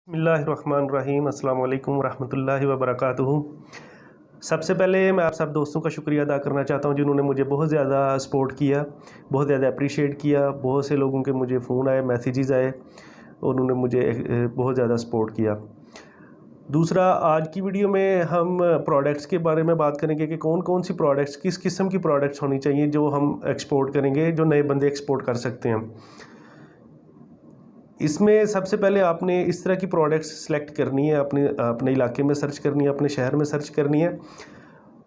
बिस्मिल्लाहिर्रहमानिर्रहीम अस्सलाम वालेकुम रहमतुल्लाहि व बरकातुहू। सबसे पहले मैं आप सब दोस्तों का शुक्रिया अदा करना चाहता हूँ जिन्होंने मुझे बहुत ज़्यादा सपोर्ट किया, बहुत ज़्यादा अप्रिशिएट किया। बहुत से लोगों के मुझे फ़ोन आए, मैसेजेस आए और उन्होंने मुझे बहुत ज़्यादा सपोर्ट किया। दूसरा, आज की वीडियो में हम प्रोडक्ट्स के बारे में बात करेंगे कि कौन कौन सी प्रोडक्ट्स, किस किस्म की प्रोडक्ट्स होनी चाहिए जो हम एक्सपोर्ट करेंगे, जो नए बंदे एक्सपोर्ट कर सकते हैं। इसमें सबसे पहले आपने इस तरह की प्रोडक्ट्स सेलेक्ट करनी है, अपने इलाके में सर्च करनी है, अपने शहर में सर्च करनी है,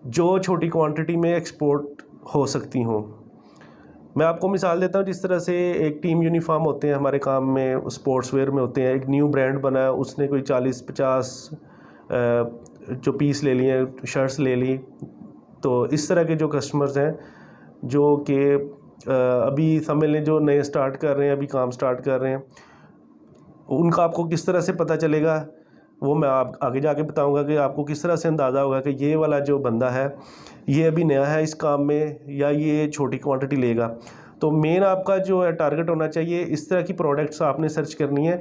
जो छोटी क्वांटिटी में एक्सपोर्ट हो सकती हों। मैं आपको मिसाल देता हूँ, जिस तरह से एक टीम यूनिफॉर्म होते हैं हमारे काम में, स्पोर्ट्स वेयर में होते हैं। एक न्यू ब्रांड बना है, उसने कोई 40-50 जो पीस ले लिए, शर्ट्स ले ली। तो इस तरह के जो कस्टमर्स हैं जो कि अभी समझ लें जो नए स्टार्ट कर रहे हैं, अभी काम स्टार्ट कर रहे हैं, उनका आपको किस तरह से पता चलेगा वो मैं आप आगे जाके बताऊंगा कि आपको किस तरह से अंदाज़ा होगा कि ये वाला जो बंदा है ये अभी नया है इस काम में या ये छोटी क्वांटिटी लेगा। तो मेन आपका जो है टारगेट होना चाहिए, इस तरह की प्रोडक्ट्स आपने सर्च करनी है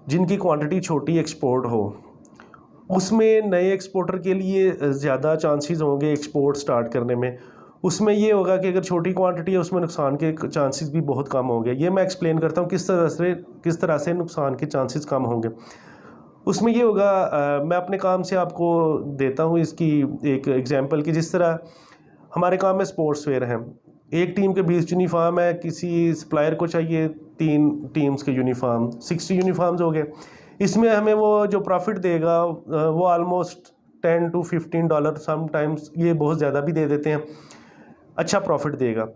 जिनकी क्वांटिटी छोटी एक्सपोर्ट हो। उसमें नए एक्सपोर्टर के लिए ज़्यादा चांसेस होंगे एक्सपोर्ट स्टार्ट करने में। उसमें ये होगा कि अगर छोटी क्वांटिटी है उसमें नुकसान के चांसेस भी बहुत कम होंगे। ये मैं एक्सप्लेन करता हूँ किस तरह से नुकसान के चांसेस कम होंगे। उसमें ये होगा, मैं अपने काम से आपको देता हूँ इसकी एक एग्जांपल की। जिस तरह हमारे काम में स्पोर्ट्स वेयर हैं, एक टीम के 20 यूनिफॉर्म है, किसी सप्लायर को चाहिए 3 टीम्स के यूनिफॉर्म, 60 यूनिफॉर्म्स हो गए। इसमें हमें वो जो प्रॉफिट देगा वो ऑलमोस्ट $10 to $15, समटाइम्स ये बहुत ज़्यादा भी दे देते हैं, अच्छा प्रॉफिट देगा।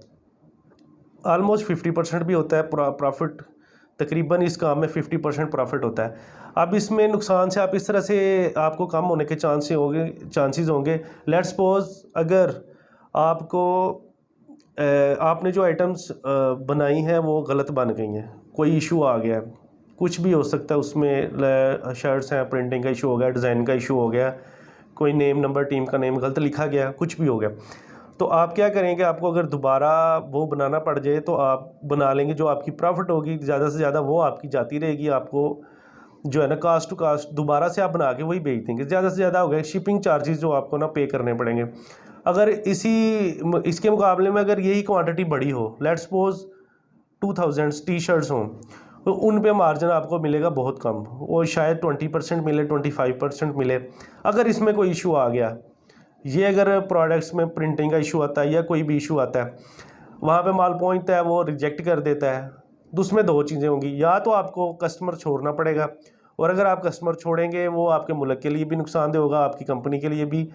ऑलमोस्ट 50% भी होता है प्रॉफिट, तकरीबन इस काम में 50% प्रॉफिट होता है। अब इसमें नुकसान से आप इस तरह से आपको कम होने के चांसेस होंगे। लेट्स सपोज अगर आपको आपने जो आइटम्स बनाई हैं वो गलत बन गई हैं, कोई इशू आ गया, कुछ भी हो सकता है उसमें, शर्ट्स हैं प्रिंटिंग का इशू हो गया, डिज़ाइन का इशू हो गया, कोई नेम नंबर टीम का नेम गलत लिखा गया, कुछ भी हो गया, तो आप क्या करेंगे, आपको अगर दोबारा वो बनाना पड़ जाए तो आप बना लेंगे। जो आपकी प्रॉफिट होगी ज़्यादा से ज़्यादा वो आपकी जाती रहेगी। आपको जो है ना कास्ट टू कास्ट दोबारा से आप बना के वही बेच देंगे। ज़्यादा से ज़्यादा हो गया शिपिंग चार्जेस जो आपको ना पे करने पड़ेंगे। अगर इसके मुकाबले में अगर यही क्वांटिटी बड़ी हो, लेट्स सपोज 2000 टी शर्ट्स हों, तो उन पे मार्जिन आपको मिलेगा बहुत कम, वो शायद 20% मिले, 25% मिले। अगर इसमें कोई इशू आ गया, ये अगर प्रोडक्ट्स में प्रिंटिंग का इशू आता है या कोई भी इशू आता है, वहाँ पे माल पहुँचता है वो रिजेक्ट कर देता है, तो उसमें 2 चीज़ें होंगी, या तो आपको कस्टमर छोड़ना पड़ेगा, और अगर आप कस्टमर छोड़ेंगे वो आपके मुल्क के लिए भी नुकसानदेह होगा, आपकी कंपनी के लिए भी।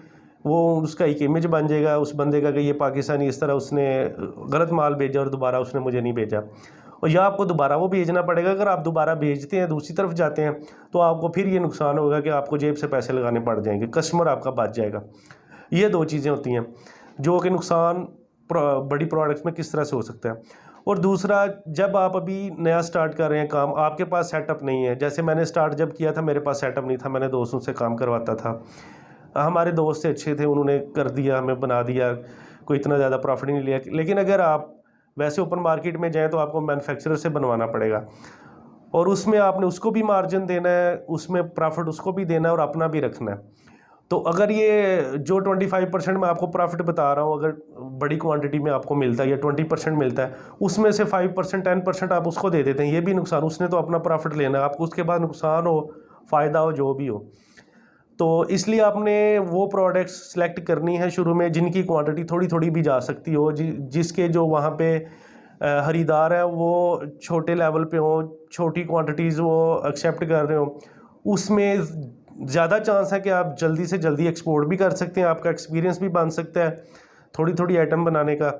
वो उसका एक इमेज बन जाएगा उस बंदे का कि ये पाकिस्तानी इस तरह उसने गलत माल भेजा और दोबारा उसने मुझे नहीं भेजा। और या आपको दोबारा वो भेजना पड़ेगा। अगर आप दोबारा भेजते हैं, दूसरी तरफ जाते हैं, तो आपको फिर ये नुकसान होगा कि आपको जेब से पैसे लगाने पड़ जाएंगे, कस्टमर आपका बच जाएगा। ये 2 चीज़ें होती हैं जो कि नुकसान बड़ी प्रोडक्ट्स में किस तरह से हो सकता है। और दूसरा, जब आप अभी नया स्टार्ट कर रहे हैं काम, आपके पास सेटअप नहीं है। जैसे मैंने स्टार्ट जब किया था मेरे पास सेटअप नहीं था, मैंने दोस्तों से काम करवाता था, हमारे दोस्त से अच्छे थे, उन्होंने कर दिया, हमें बना दिया, कोई इतना ज़्यादा प्रॉफिट नहीं लिया। लेकिन अगर आप वैसे ओपन मार्केट में जाएँ तो आपको मैन्युफैक्चरर से बनवाना पड़ेगा, और उसमें आपने उसको भी मार्जिन देना है, उसमें प्रॉफिट उसको भी देना है और अपना भी रखना है। तो अगर ये जो 25% मैं आपको प्रॉफिट बता रहा हूँ, अगर बड़ी क्वांटिटी में आपको मिलता है या 20% मिलता है, उसमें से 5% 10% आप उसको दे देते हैं, ये भी नुकसान। उसने तो अपना प्रॉफिट लेना है, आपको उसके बाद नुकसान हो फ़ायदा हो जो भी हो। तो इसलिए आपने वो प्रोडक्ट्स सेलेक्ट करनी है शुरू में जिनकी क्वांटिटी थोड़ी थोड़ी भी जा सकती हो, जिसके जो वहाँ पे ख़रीदार हैं वो छोटे लेवल पे हों, छोटी क्वांटिटीज़ वो एक्सेप्ट कर रहे हो। उसमें ज़्यादा चांस है कि आप जल्दी से जल्दी एक्सपोर्ट भी कर सकते हैं, आपका एक्सपीरियंस भी बन सकता है थोड़ी थोड़ी आइटम बनाने का,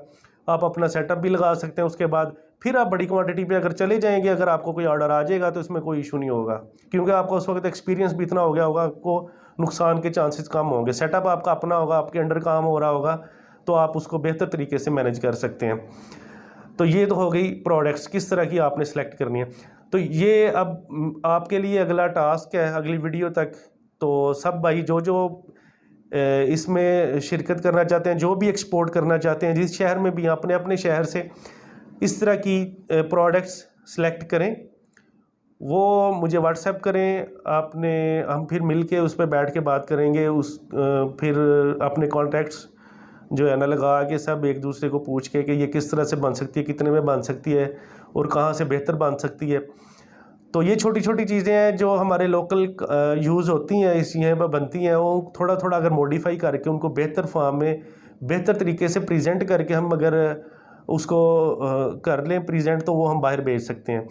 आप अपना सेटअप भी लगा सकते हैं। उसके बाद फिर आप बड़ी क्वांटिटी पे अगर चले जाएंगे, अगर आपको कोई ऑर्डर आ जाएगा तो इसमें कोई इशू नहीं होगा, क्योंकि आपका उस वक्त एक्सपीरियंस भी इतना हो गया होगा, आपको नुकसान के चांसेस कम होंगे। सेटअप आपका अपना होगा, आपके अंडर काम हो रहा होगा, तो आप उसको बेहतर तरीके से मैनेज कर सकते हैं। तो ये तो हो गई प्रोडक्ट्स किस तरह की आपने सेलेक्ट करनी है। तो ये अब आपके लिए अगला टास्क है अगली वीडियो तक। तो सब भाई जो जो इसमें शिरकत करना चाहते हैं, जो भी एक्सपोर्ट करना चाहते हैं, जिस शहर में भी अपने अपने शहर से इस तरह की प्रोडक्ट्स सेलेक्ट करें वो मुझे व्हाट्सएप करें। आपने हम फिर मिल के उस पर बैठ के बात करेंगे। फिर अपने कॉन्टैक्ट्स जो है ना लगा के सब एक दूसरे को पूछ के कि ये किस तरह से बन सकती है, कितने में बन सकती है और कहाँ से बेहतर बन सकती है। तो ये छोटी छोटी चीज़ें हैं जो हमारे लोकल यूज़ होती हैं, इस यहाँ पर बनती हैं, वो थोड़ा थोड़ा अगर मॉडिफाई करके उनको बेहतर फॉर्म में बेहतर तरीके से प्रेजेंट करके हम अगर उसको कर लें प्रेजेंट, तो वो हम बाहर भेज सकते हैं।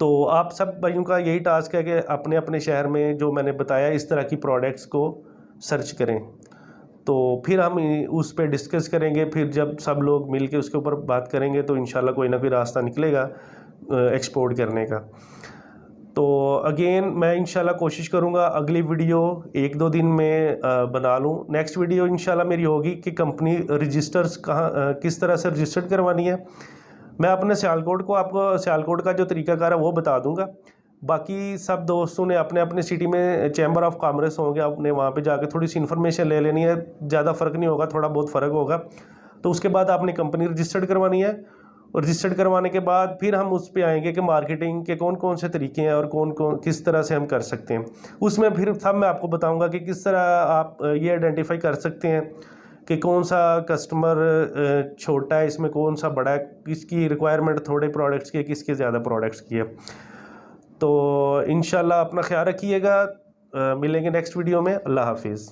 तो आप सब भाइयों का यही टास्क है कि अपने अपने शहर में जो मैंने बताया इस तरह की प्रोडक्ट्स को सर्च करें। तो फिर हम उस पर डिस्कस करेंगे। फिर जब सब लोग मिल के उसके ऊपर बात करेंगे तो इंशाल्लाह कोई ना कोई रास्ता निकलेगा एक्सपोर्ट करने का। तो अगेन मैं इंशाल्लाह कोशिश करूँगा अगली वीडियो 1-2 दिन में बना लूँ। नेक्स्ट वीडियो इंशाल्लाह मेरी होगी कि कंपनी रजिस्टर्स किस तरह से रजिस्टर्ड करवानी है। मैं अपने सियालकोट को आपको सियालकोट का जो तरीकाकार है वो बता दूंगा। बाकी सब दोस्तों ने अपने अपने सिटी में चैम्बर ऑफ कॉमर्स होंगे, आपने वहाँ पे जाके थोड़ी सी इन्फॉर्मेशन ले लेनी है। ज़्यादा फ़र्क नहीं होगा, थोड़ा बहुत फ़र्क होगा। तो उसके बाद आपने कंपनी रजिस्टर्ड करवानी है और रजिस्टर्ड करवाने के बाद फिर हम उस पर आएंगे कि मार्केटिंग के कौन कौन से तरीके हैं और कौन कौन किस तरह से हम कर सकते हैं। उसमें फिर सब मैं आपको बताऊँगा कि किस तरह आप ये आइडेंटिफाई कर सकते हैं कि कौन सा कस्टमर छोटा है, इसमें कौन सा बड़ा है, किसकी रिक्वायरमेंट थोड़े प्रोडक्ट्स की है, किसके ज़्यादा प्रोडक्ट्स की है। तो इंशाल्लाह अपना ख्याल रखिएगा। मिलेंगे नेक्स्ट वीडियो में। अल्लाह हाफिज़।